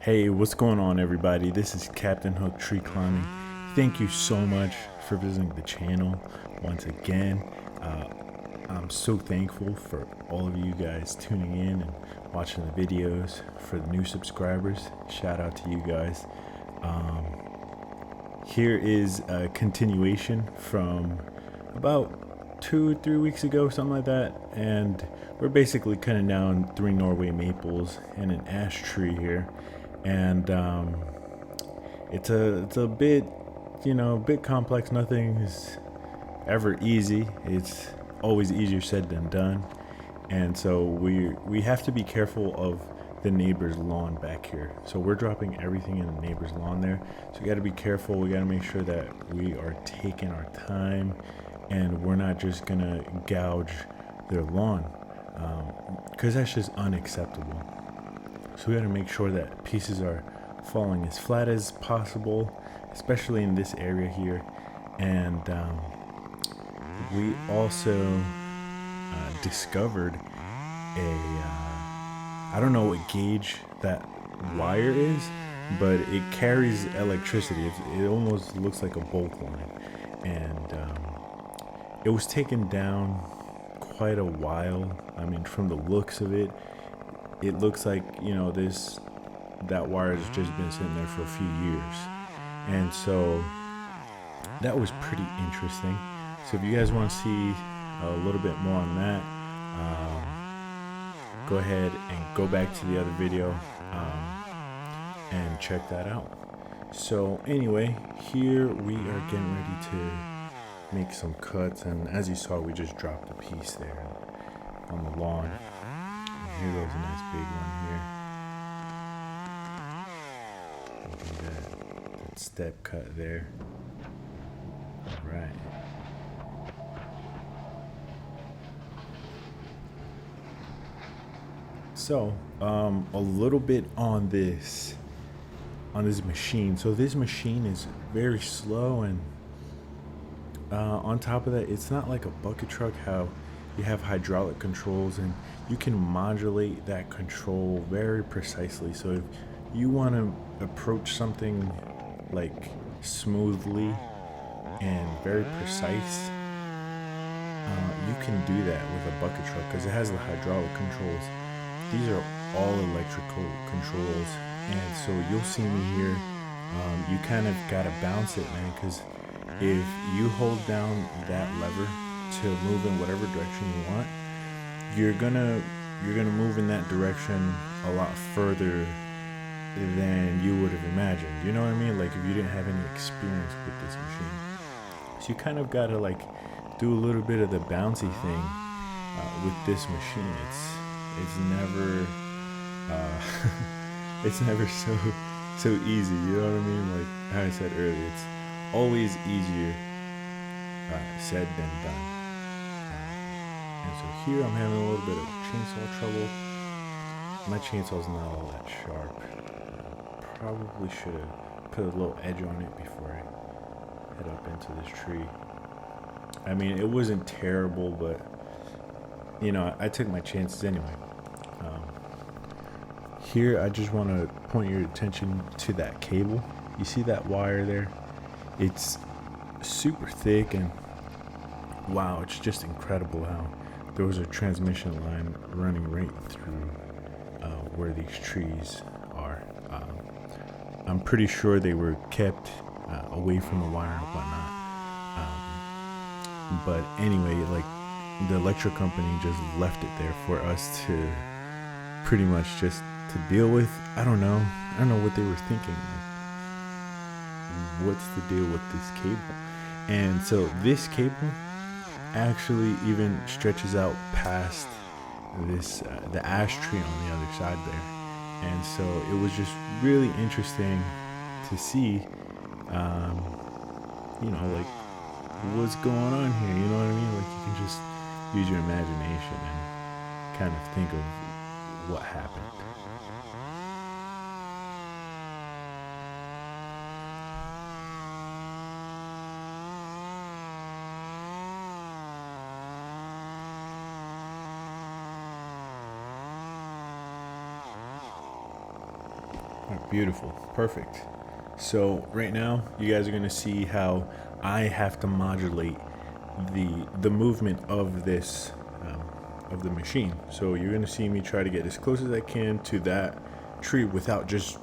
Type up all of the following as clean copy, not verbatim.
Hey, what's going on, everybody? This is Captain Hook Tree Climbing. Thank you so much for visiting the channel once again. I'm so thankful for all of you guys tuning in and watching the videos. For the new subscribers, shout out to you guys. Here is a continuation from about 2 or 3 weeks ago, something like that, and we're basically cutting down 3 Norway maples and an ash tree here. And it's a bit, a bit complex. Nothing is ever easy. It's always easier said than done. And so we have to be careful of the neighbor's lawn back here. So we're dropping everything in the neighbor's lawn there. So we got to be careful. We got to make sure that we are taking our time and we're not just gonna gouge their lawn, because that's just unacceptable. So we got to make sure that pieces are falling as flat as possible, especially in this area here. And we also discovered I don't know what gauge that wire is, but it carries electricity. It almost looks like a bulk line. And it was taken down quite a while. I mean, from the looks of it, it looks like, that wire has just been sitting there for a few years. And so that was pretty interesting. So if you guys want to see a little bit more on that, go ahead and go back to the other video and check that out. So anyway, here we are getting ready to make some cuts. And as you saw, we just dropped a piece there on the lawn. Here goes a nice big one here. Look at that step cut there. All right. So, a little bit on this machine. So this machine is very slow, and on top of that, it's not like a bucket truck how you have hydraulic controls and you can modulate that control very precisely. So if you want to approach something like smoothly and very precise, you can do that with a bucket truck because it has the hydraulic controls. These are all electrical controls, and so you'll see me here. You kind of gotta bounce it, man, because if you hold down that lever to move in whatever direction you want, you're gonna move in that direction a lot further than you would have imagined. You know what I mean? Like if you didn't have any experience with this machine. So you kind of gotta like do a little bit of the bouncy thing with this machine. It's never it's never so easy. You know what I mean? Like how I said earlier, it's always easier said than done. And so here I'm having a little bit of chainsaw trouble. My chainsaw's not all that sharp. Probably should have put a little edge on it before I head up into this tree. I mean, it wasn't terrible, but I took my chances anyway. Here I just want to point your attention to that cable. You see that wire there? It's super thick, and wow, it's just incredible how there was a transmission line running right through where these trees are. I'm pretty sure they were kept away from the wire and whatnot. But anyway, like the electric company just left it there for us to pretty much just to deal with. I don't know what they were thinking. Like, what's the deal with this cable? And so this cable actually even stretches out past this the ash tree on the other side there. And so it was just really interesting to see like what's going on here. You know what I mean? Like you can just use your imagination and kind of think of what happened. Beautiful, perfect. So right now you guys are going to see how I have to modulate the movement of this of the machine. So you're going to see me try to get as close as I can to that tree without just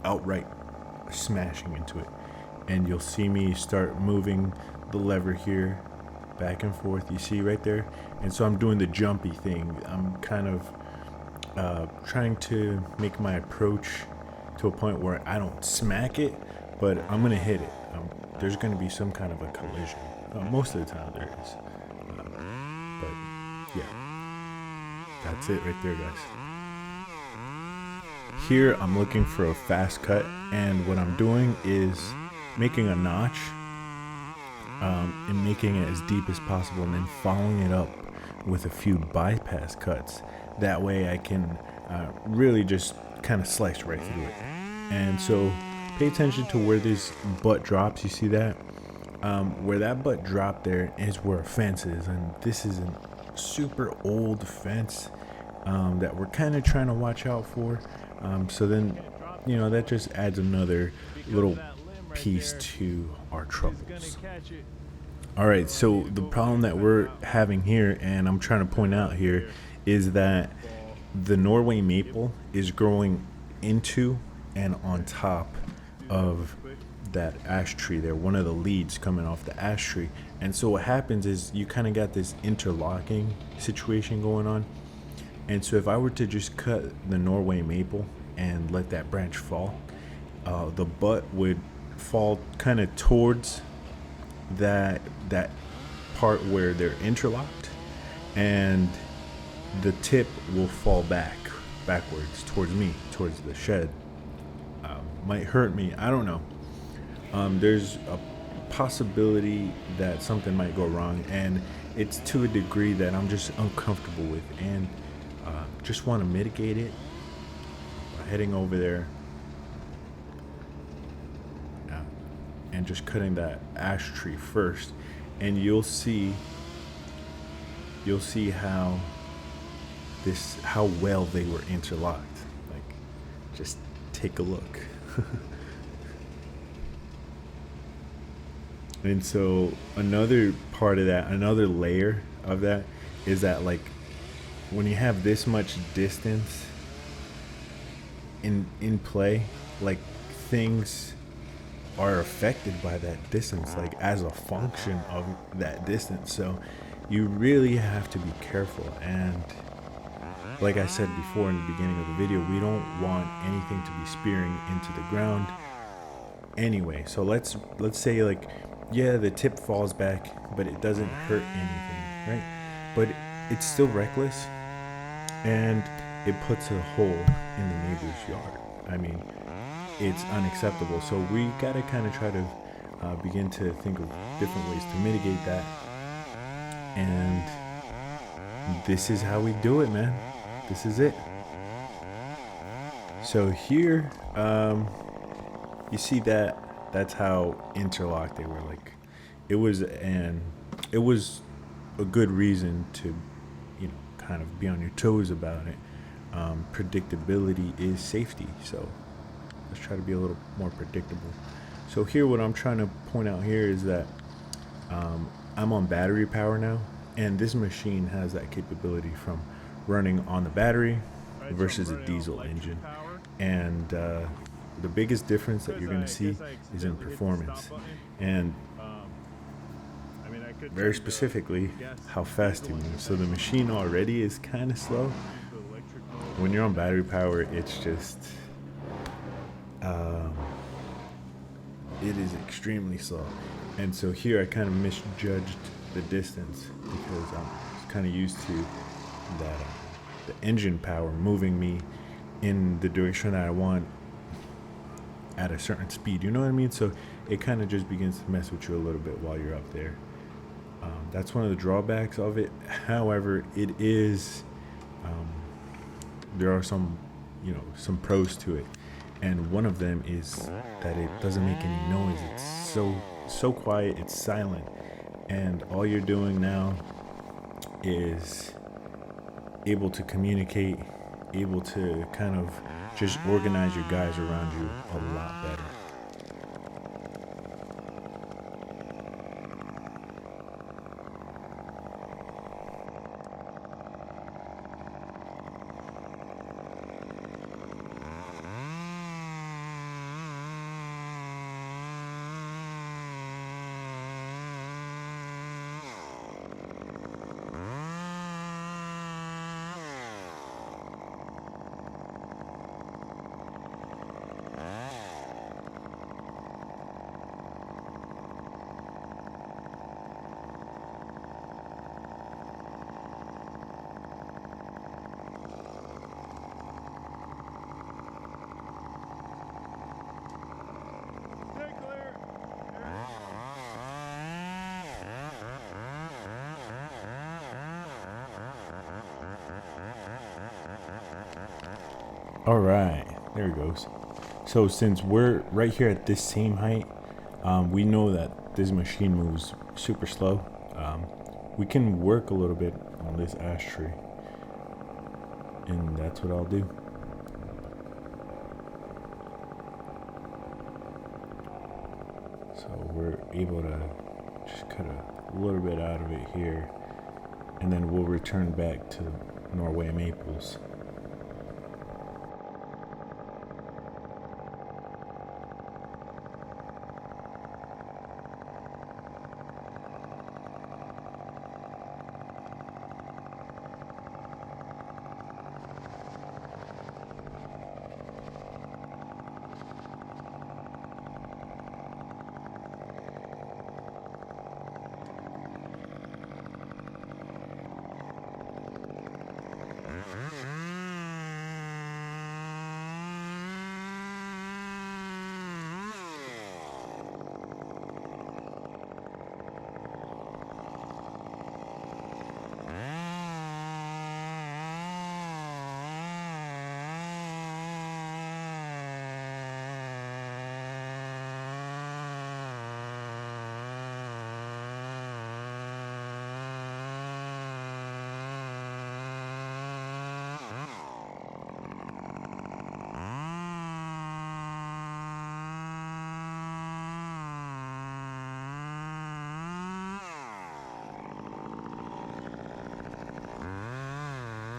outright smashing into it. And you'll see me start moving the lever here back and forth, you see right there. And so I'm doing the jumpy thing. I'm kind of trying to make my approach to a point where I don't smack it, but I'm gonna hit it. There's gonna be some kind of a collision. Most of the time there is. But yeah, that's it right there, guys. Here I'm looking for a fast cut, and what I'm doing is making a notch and making it as deep as possible, and then following it up with a few bypass cuts. That way I can really just kind of slice right through it. And so pay attention to where this butt drops. You see that? Where that butt dropped there is where a fence is, and this is a super old fence that we're kind of trying to watch out for. So then, you know, that just adds another little piece to our troubles. All right, so the problem that we're having here, and I'm trying to point out here, is that the Norway maple is growing into and on top of that ash tree there, one of the leads coming off the ash tree. And so what happens is you kind of got this interlocking situation going on. And so if I were to just cut the Norway maple and let that branch fall, the butt would fall kind of towards that part where they're interlocked, and the tip will fall backwards towards me, towards the shed. Might hurt me, I don't know. There's a possibility that something might go wrong, and it's to a degree that I'm just uncomfortable with, and just want to mitigate it by heading over there and just cutting that ash tree first. And you'll see how well they were interlocked. Like, just take a look. And so another part of that, another layer of that, is that like when you have this much distance in play, like things are affected by that distance, like as a function of that distance. So you really have to be careful. And like I said before in the beginning of the video, we don't want anything to be spearing into the ground anyway. So let's say, like, yeah, the tip falls back, but it doesn't hurt anything, right? But it's still reckless, and it puts a hole in the neighbor's yard. I mean, it's unacceptable. So we gotta kind of try to begin to think of different ways to mitigate that. And this is how we do it, man. This is it. So here, you see that's how interlocked they were. Like, it was a good reason to, you know, kind of be on your toes about it. Predictability is safety, so let's try to be a little more predictable. So here, what I'm trying to point out here is that I'm on battery power now, and this machine has that capability from running on the battery versus a diesel engine. And the biggest difference that you're going to see is in performance, and very specifically how fast it moves. So the machine already is kind of slow. When you're on battery power, it's just it is extremely slow. And so here I kind of misjudged the distance, because I'm kind of used to that the engine power moving me in the direction that I want at a certain speed, you know what I mean? So it kind of just begins to mess with you a little bit while you're up there. That's one of the drawbacks of it. However, it is there are some pros to it, and one of them is that it doesn't make any noise. It's so quiet, it's silent, and all you're doing now is able to communicate able to kind of just organize your guys around you a lot better. All right, there it goes. So since we're right here at this same height, we know that this machine moves super slow. We can work a little bit on this ash tree, and that's what I'll do. So we're able to just cut a little bit out of it here, and then we'll return back to Norway maples.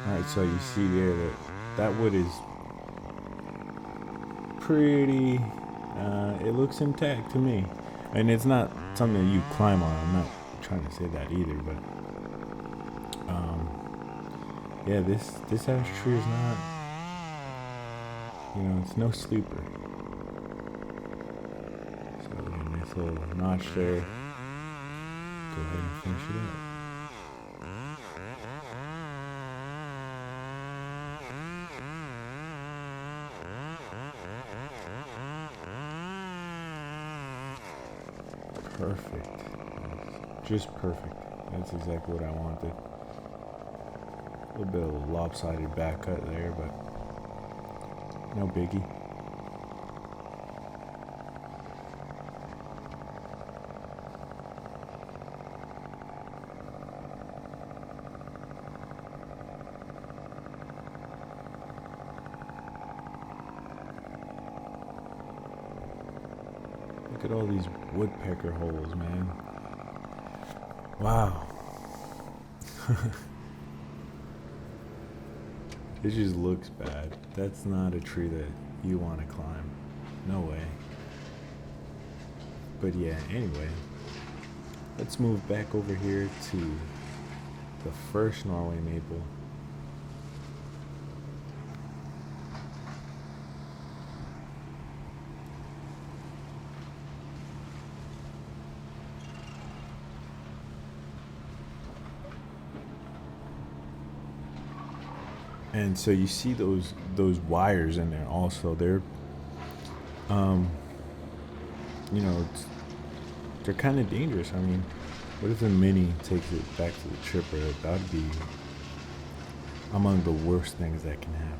Alright, so you see there that wood is pretty, it looks intact to me. And it's not something that you climb on, I'm not trying to say that either, but yeah, this ash tree is not, it's no sleeper. So a nice little notch there. Go ahead and finish it up. Perfect. That's just perfect. That's exactly what I wanted. A little bit of a lopsided back cut there, but no biggie. Look at all these woodpecker holes, man. Wow. It just looks bad. That's not a tree that you want to climb. No way. But yeah, anyway. Let's move back over here to the first Norway maple. And so you see those wires in there also. They're they're kind of dangerous. I mean, what if the Mini takes it back to the chipper? That would be among the worst things that can happen.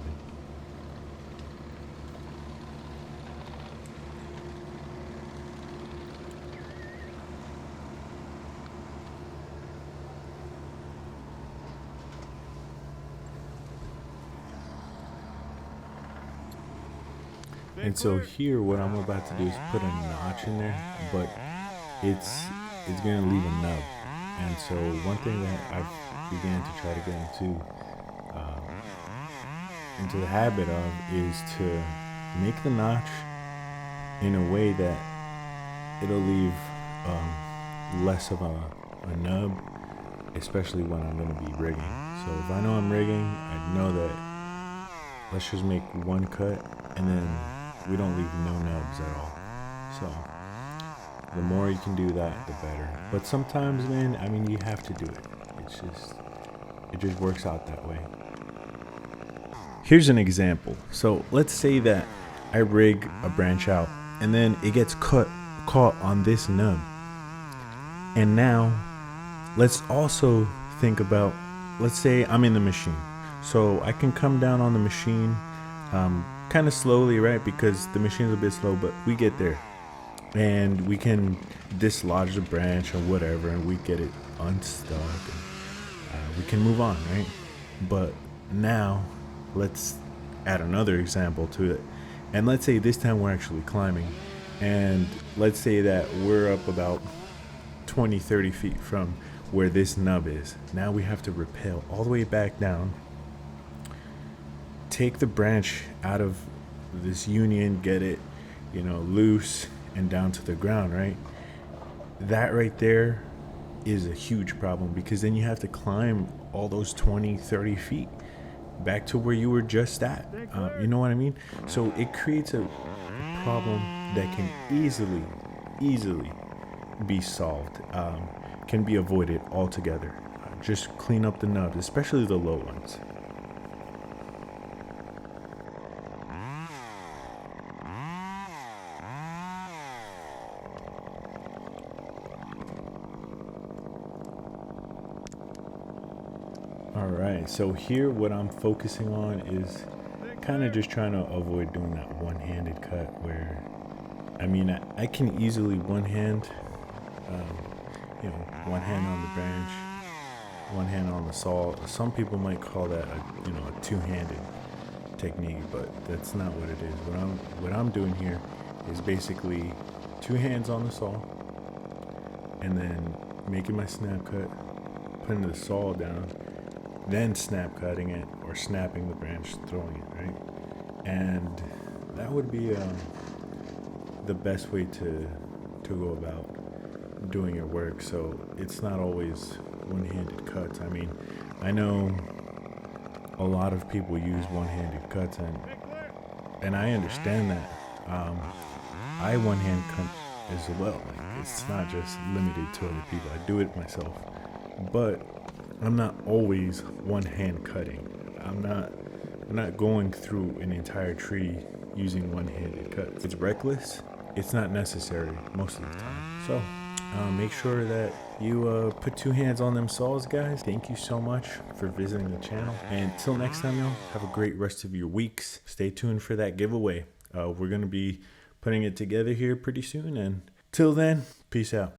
And so here, what I'm about to do is put a notch in there, but it's gonna leave a nub. And so one thing that I've began to try to get into the habit of is to make the notch in a way that it'll leave less of a nub, especially when I'm gonna be rigging. So if I know I'm rigging, I know that let's just make one cut and then we don't leave no nubs at all. So the more you can do that, the better. But sometimes, man, I mean, you have to do it. It just works out that way. Here's an example. So let's say that I rig a branch out and then it gets caught on this nub. And now let's also think about, let's say I'm in the machine. So I can come down on the machine kind of slowly, right? Because the machine's a bit slow, but we get there. And we can dislodge the branch or whatever, and we get it unstuck. And, we can move on, right? But now let's add another example to it. And let's say this time we're actually climbing. And let's say that we're up about 20, 30 feet from where this nub is. Now we have to rappel all the way back down, take the branch out of this union, get it, loose and down to the ground, right? That right there is a huge problem, because then you have to climb all those 20, 30 feet back to where you were just at. You know what I mean? So it creates a problem that can easily be solved, can be avoided altogether. Just clean up the nubs, especially the low ones. Alright, so here what I'm focusing on is kind of just trying to avoid doing that one-handed cut where, I can easily one hand on the branch, one hand on the saw. Some people might call that a two-handed technique, but that's not what it is. What I'm doing here is basically two hands on the saw and then making my snap cut, putting the saw down, then snap cutting it or snapping the branch, throwing it, right? And that would be the best way to go about doing your work. So it's not always one-handed cuts. I know a lot of people use one-handed cuts, and I understand that. I one-hand cut as well. It's not just limited to other people. I do it myself, but I'm not always one-hand cutting. I'm not going through an entire tree using one-handed cuts. It's reckless. It's not necessary most of the time. So make sure that you put two hands on them saws, guys. Thank you so much for visiting the channel. And until next time, y'all, have a great rest of your weeks. Stay tuned for that giveaway. We're going to be putting it together here pretty soon. And till then, peace out.